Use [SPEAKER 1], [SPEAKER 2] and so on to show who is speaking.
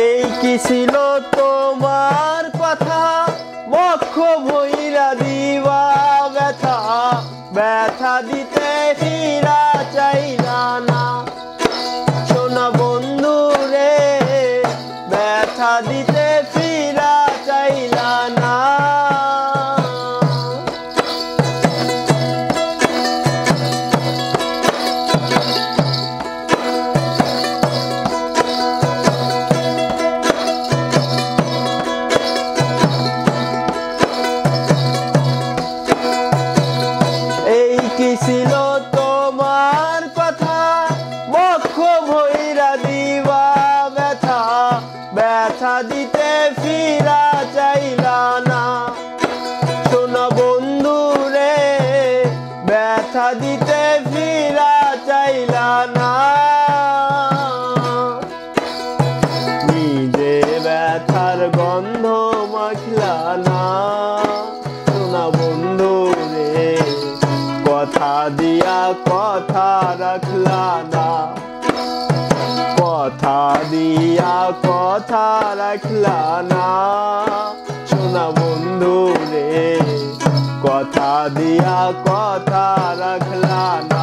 [SPEAKER 1] এই কি ছিল তোমার কথা, বক্ষ ভইরা দিবা ব্যথা, ব্যথা দিতে ফিরা চাইলা না। সোনা বন্ধু রে, ব্যথা দিতে ফিরা চাইলা না। কি ছিল তোমার কথা, বক্ষ ভইরা দিবা ব্যথা, ব্যথা দিতে ফিরা চাইলা না। সোনা বন্ধু রে, ব্যথা দিতে ফিরা চাইলা না। নিজে ব্যথার গন্ধ মাখলা না। সোনা বন্ধু রে, কথা দিয়া কথা রাখলা না। কথা দিয়া কথা রাখলা না। সোনা বন্ধু রে, কথা দিয়া কথা রাখলা না।